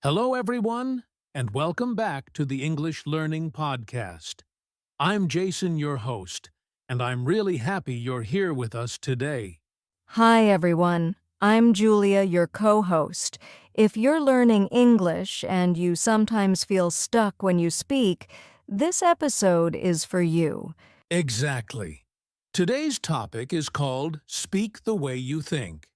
Hello, everyone, and welcome back to the English Learning Podcast. I'm Jason, your host, and I'm really happy you're here with us today. Hi, everyone. I'm Julia, your co-host. If you're learning English and you sometimes feel stuck when you speak, this episode is for you. Exactly. Today's topic is called Speak the Way You Think.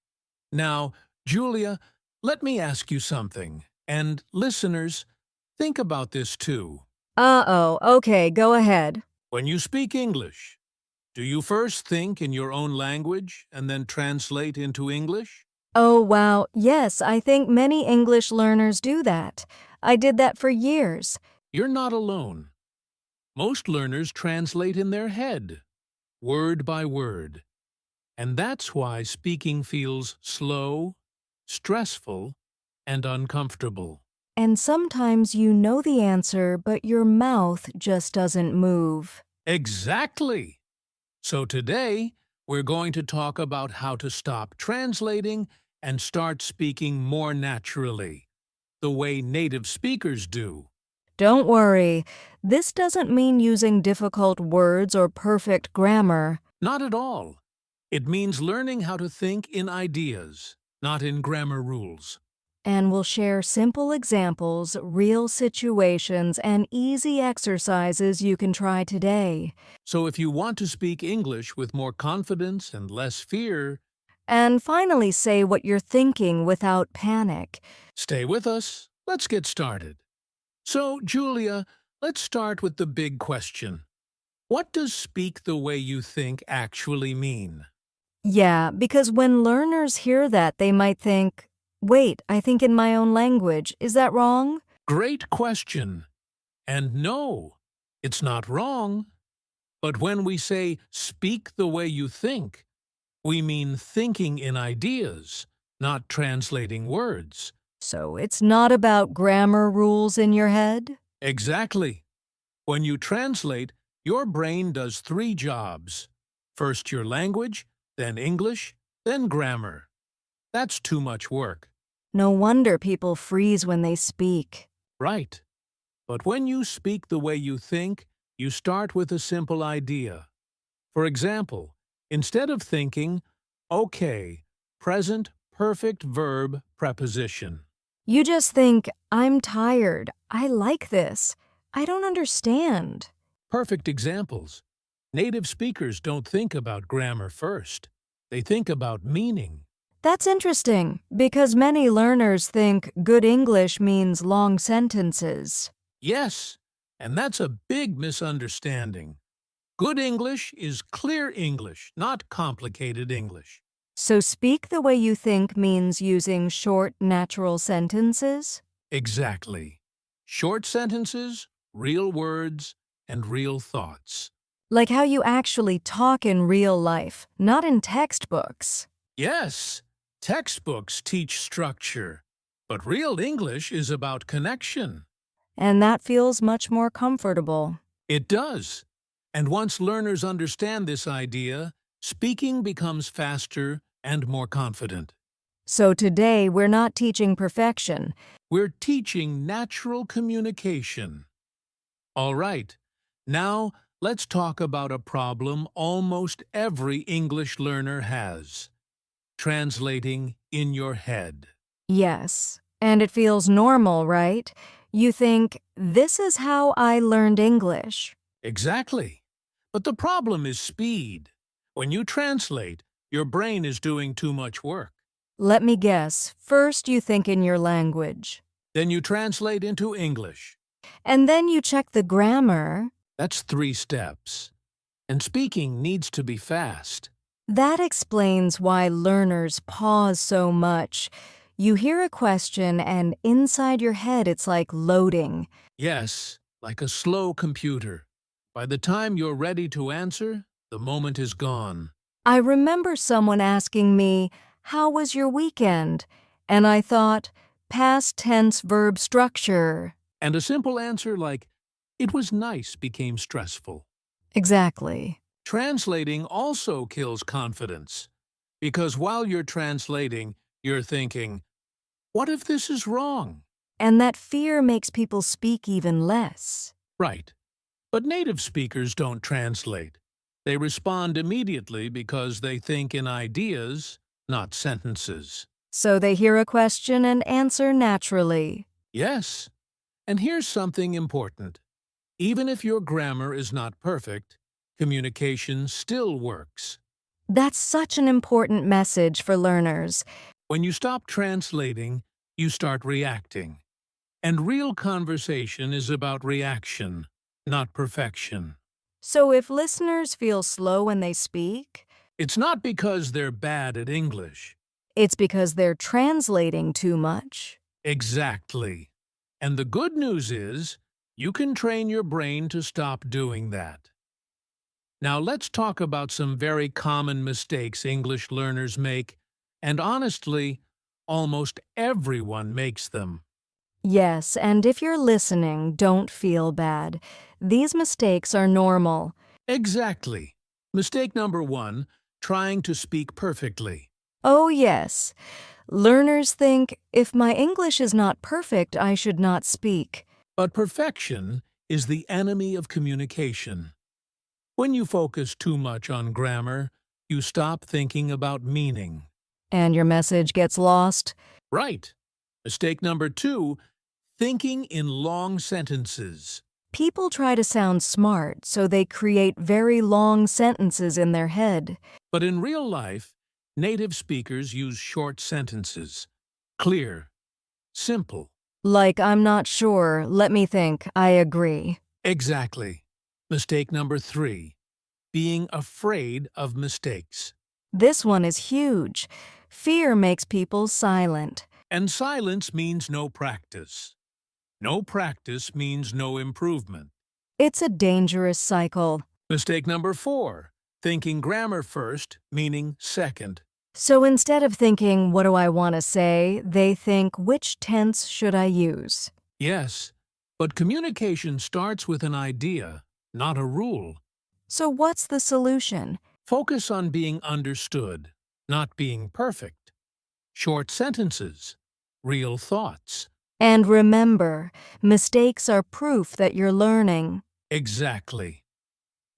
Now, Julia, let me ask you something, and listeners, think about this too. Uh-oh, okay, go ahead. When you speak English, do you first think in your own language and then translate into English? Oh, wow, yes, I think many English learners do that. I did that for years. You're not alone. Most learners translate in their head, word by word. And that's why speaking feels slow, stressful, and uncomfortable. And sometimes you know the answer, but your mouth just doesn't move. Exactly! So today, we're going to talk about how to stop translating and start speaking more naturally, the way native speakers do. Don't worry, this doesn't mean using difficult words or perfect grammar. Not at all. It means learning how to think in ideas, not in grammar rules. And we'll share simple examples, real situations, and easy exercises you can try today. So if you want to speak English with more confidence and less fear, And finally, say what you're thinking without panic. stay with us. Let's get started. So, Julia, let's start with the big question. What does speak the way you think actually mean? Yeah, because when learners hear that, they might think, wait, I think in my own language. Is that wrong? Great question. And no, it's not wrong. But when we say speak the way you think, we mean thinking in ideas, not translating words. So it's not about grammar rules in your head? Exactly. When you translate, your brain does three jobs. First your language, then English, then grammar. That's too much work. No wonder people freeze when they speak. Right. But when you speak the way you think, you start with a simple idea. For example, instead of thinking, okay, present perfect verb preposition. You just think, I'm tired. I like this. I don't understand. Perfect examples. Native speakers don't think about grammar first. They think about meaning. That's interesting, because many learners think good English means long sentences. Yes, and that's a big misunderstanding. Good English is clear English, not complicated English. So speak the way you think means using short, natural sentences? Exactly. Short sentences, real words, and real thoughts. Like how you actually talk in real life, not in textbooks. Yes, textbooks teach structure, but real English is about connection. And that feels much more comfortable. It does. And once learners understand this idea, speaking becomes faster and more confident. So today, we're not teaching perfection. We're teaching natural communication. All right, now let's talk about a problem almost every English learner has. Translating in your head. Yes, and it feels normal, right? You think, this is how I learned English. Exactly. But the problem is speed. When you translate, your brain is doing too much work. Let me guess, first you think in your language. Then you translate into English. And then you check the grammar. That's 3 steps. And speaking needs to be fast. That explains why learners pause so much. You hear a question and inside your head it's like loading. Yes, like a slow computer. By the time you're ready to answer, the moment is gone. I remember someone asking me, "How was your weekend?" And I thought, past tense verb structure. And a simple answer like, it was nice became stressful. Exactly. Translating also kills confidence. Because while you're translating, you're thinking, what if this is wrong? and that fear makes people speak even less. Right. But native speakers don't translate. They respond immediately because they think in ideas, not sentences. So they hear a question and answer naturally. Yes. And here's something important. Even if your grammar is not perfect, communication still works. That's such an important message for learners. When you stop translating, you start reacting. And real conversation is about reaction, not perfection. So if listeners feel slow when they speak, It's not because they're bad at English. it's because they're translating too much. Exactly. And the good news is, you can train your brain to stop doing that. Now let's talk about some very common mistakes English learners make, and honestly, almost everyone makes them. Yes, and if you're listening, don't feel bad. These mistakes are normal. Exactly. Mistake number 1, trying to speak perfectly. Oh, yes. Learners think, if my English is not perfect, I should not speak. But perfection is the enemy of communication. When you focus too much on grammar, you stop thinking about meaning. And your message gets lost. Right. Mistake number 2, thinking in long sentences. People try to sound smart, so they create very long sentences in their head. But in real life, native speakers use short sentences. Clear, simple. Like, I'm not sure, let me think, I agree. Exactly. Mistake number 3, being afraid of mistakes. This one is huge. Fear makes people silent. And silence means no practice. No practice means no improvement. It's a dangerous cycle. Mistake number 4, thinking grammar first, meaning second. So instead of thinking, what do I want to say, they think, which tense should I use? Yes, but communication starts with an idea, not a rule. So what's the solution? Focus on being understood, not being perfect. Short sentences, real thoughts. And remember, mistakes are proof that you're learning. Exactly.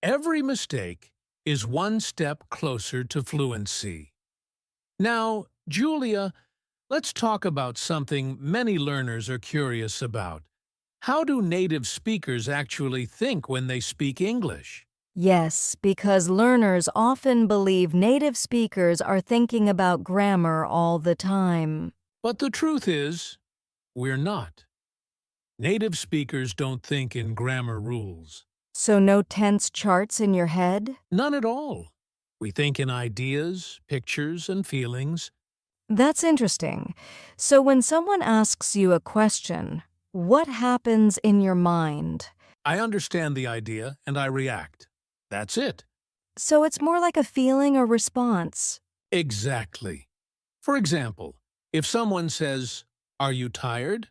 Every mistake is one step closer to fluency. Now, Julia, let's talk about something many learners are curious about. How do native speakers actually think when they speak English? Yes, because learners often believe native speakers are thinking about grammar all the time. But the truth is, we're not. Native speakers don't think in grammar rules. So no tense charts in your head? None at all. We think in ideas, pictures, and feelings. That's interesting. So when someone asks you a question, what happens in your mind? I understand the idea and I react. That's it. So it's more like a feeling or response. Exactly. For example, if someone says, "Are you tired?"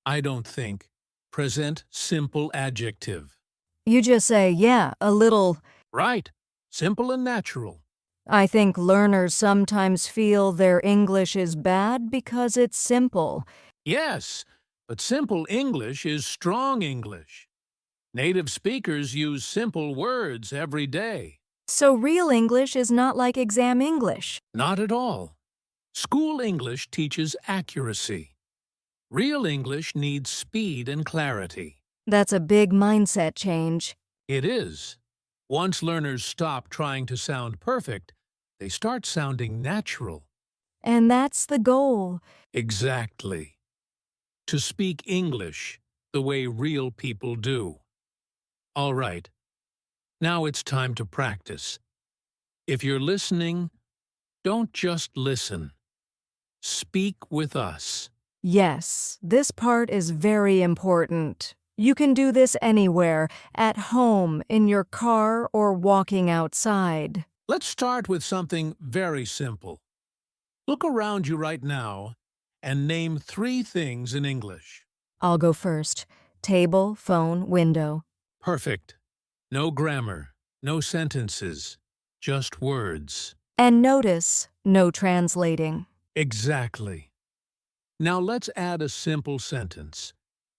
I don't think. Present simple adjective. You just say, yeah, a little. Right. Simple and natural. I think learners sometimes feel their English is bad because it's simple. Yes, but simple English is strong English. Native speakers use simple words every day. So real English is not like exam English. Not at all. School English teaches accuracy. Real English needs speed and clarity. That's a big mindset change. It is. Once learners stop trying to sound perfect, they start sounding natural. And that's the goal. Exactly. To speak English the way real people do. All right. Now it's time to practice. If you're listening, don't just listen. Speak with us. Yes, this part is very important. You can do this anywhere, at home, in your car, or walking outside. Let's start with something very simple. Look around you right now and name 3 things in English. I'll go first. Table, phone, window. Perfect. No grammar, no sentences, just words. And notice, no translating. Exactly. Now let's add a simple sentence.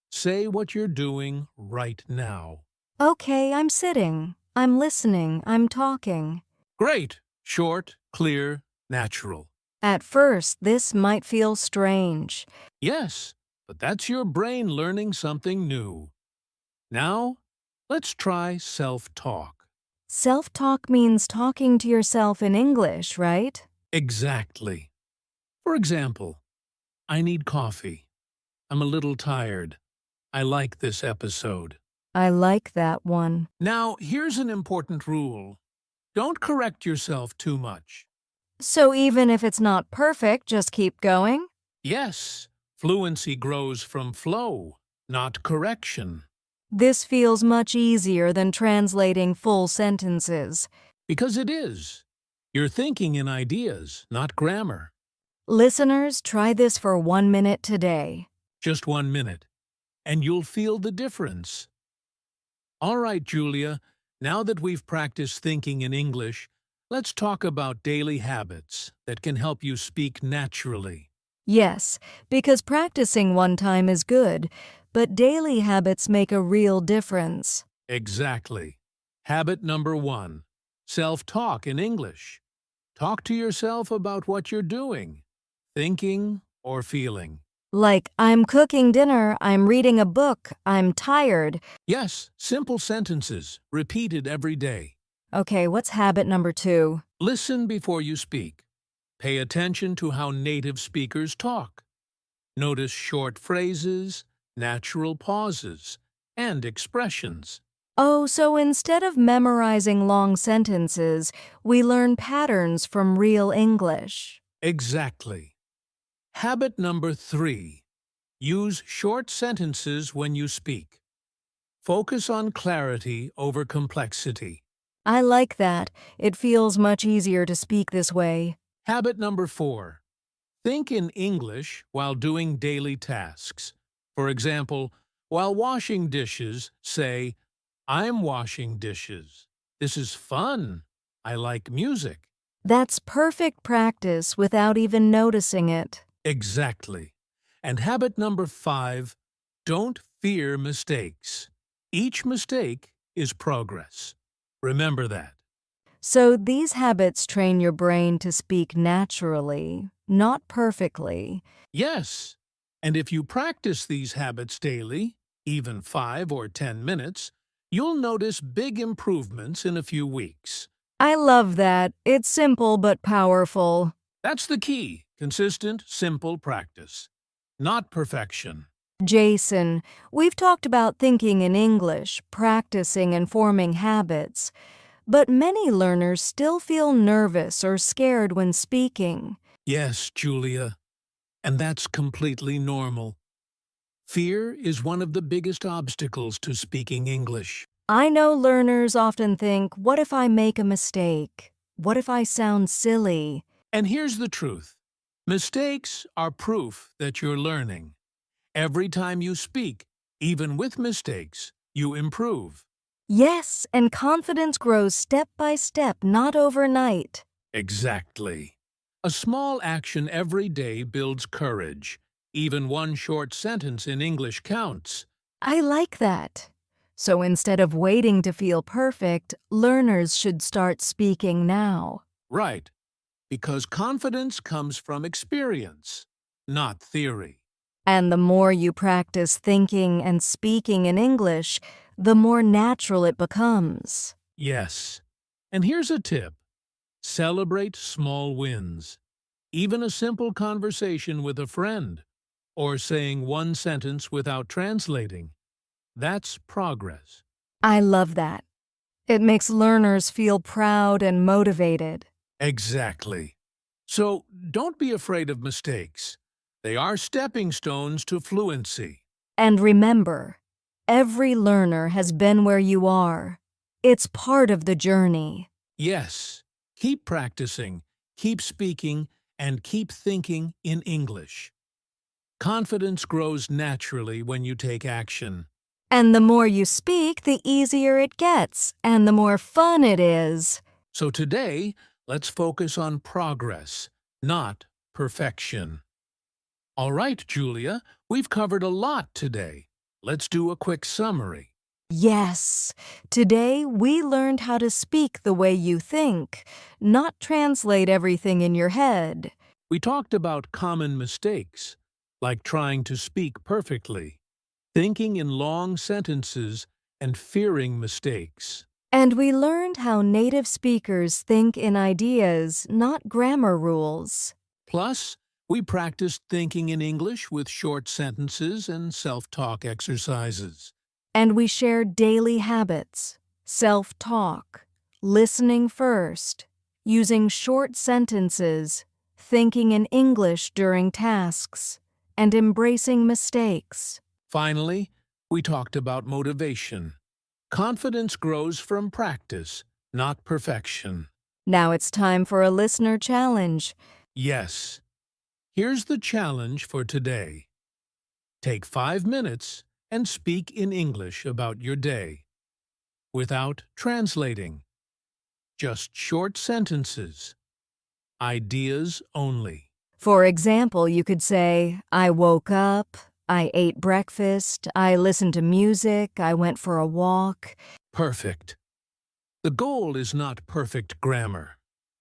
Say what you're doing right now. Okay, I'm sitting. I'm listening. I'm talking. Great! Short, clear, natural. At first, this might feel strange. Yes, but that's your brain learning something new. Now, let's try self-talk. Self-talk means talking to yourself in English, right? Exactly. For example, I need coffee. I'm a little tired. I like this episode. I like that one. Now, here's an important rule. Don't correct yourself too much. So even if it's not perfect, just keep going? Yes, fluency grows from flow, not correction. This feels much easier than translating full sentences. Because it is. You're thinking in ideas, not grammar. Listeners, try this for 1 minute today. Just 1 minute, and you'll feel the difference. All right, Julia, now that we've practiced thinking in English, let's talk about daily habits that can help you speak naturally. Yes, because practicing one time is good, but daily habits make a real difference. Exactly. Habit number 1. Self-talk in English. Talk to yourself about what you're doing, thinking, or feeling. Like, I'm cooking dinner, I'm reading a book, I'm tired. Yes, simple sentences, repeated every day. Okay, what's habit number 2? Listen before you speak. Pay attention to how native speakers talk. Notice short phrases, natural pauses, and expressions. Oh, so instead of memorizing long sentences, we learn patterns from real English. Exactly. Habit number 3. Use short sentences when you speak. Focus on clarity over complexity. I like that. It feels much easier to speak this way. Habit number 4. Think in English while doing daily tasks. For example, while washing dishes, say, I'm washing dishes. This is fun. I like music. That's perfect practice without even noticing it. Exactly. And habit number 5, don't fear mistakes. Each mistake is progress. Remember that. So these habits train your brain to speak naturally, not perfectly. Yes. And if you practice these habits daily, even 5 or 10 minutes, you'll notice big improvements in a few weeks. I love that. It's simple but powerful. That's the key. Consistent, simple practice. Not perfection. Jason, we've talked about thinking in English, practicing and forming habits, but many learners still feel nervous or scared when speaking. Yes, Julia. And that's completely normal. Fear is one of the biggest obstacles to speaking English. I know learners often think, what if I make a mistake? What if I sound silly? And here's the truth. Mistakes are proof that you're learning. Every time you speak, even with mistakes, you improve. Yes, and confidence grows step by step, not overnight. Exactly. A small action every day builds courage. Even one short sentence in English counts. I like that. So instead of waiting to feel perfect, learners should start speaking now. Right. Because confidence comes from experience, not theory. And the more you practice thinking and speaking in English, the more natural it becomes. Yes. And here's a tip. Celebrate small wins. Even a simple conversation with a friend, or saying one sentence without translating. That's progress. I love that. It makes learners feel proud and motivated. Exactly. So don't be afraid of mistakes. They are stepping stones to fluency. And remember, every learner has been where you are. It's part of the journey. Yes, keep practicing, keep speaking, and keep thinking in English. Confidence grows naturally when you take action. And the more you speak, the easier it gets, and the more fun it is. So today, let's focus on progress, not perfection. All right, Julia, we've covered a lot today. Let's do a quick summary. Yes, today we learned how to speak the way you think, not translate everything in your head. We talked about common mistakes, like trying to speak perfectly, thinking in long sentences, and fearing mistakes. And we learned how native speakers think in ideas, not grammar rules. Plus, we practiced thinking in English with short sentences and self-talk exercises. And we shared daily habits, self-talk, listening first, using short sentences, thinking in English during tasks, and embracing mistakes. Finally, we talked about motivation. Confidence grows from practice, not perfection. Now it's time for a listener challenge. Yes. Here's the challenge for today. Take 5 minutes and speak in English about your day, without translating. Just short sentences. Ideas only. For example, you could say, I woke up, I ate breakfast, I listened to music, I went for a walk. Perfect. The goal is not perfect grammar.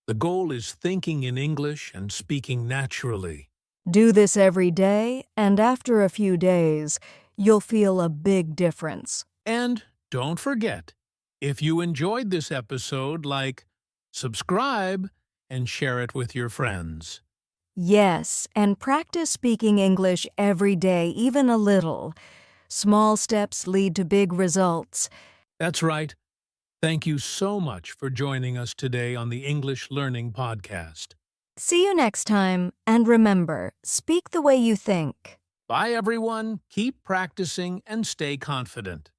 The goal is thinking in English and speaking naturally. Do this every day, and after a few days, you'll feel a big difference. And don't forget, if you enjoyed this episode, subscribe, and share it with your friends. Yes, and practice speaking English every day, even a little. Small steps lead to big results. That's right. Thank you so much for joining us today on the English Learning Podcast. See you next time, and remember, speak the way you think. Bye, everyone. Keep practicing and stay confident.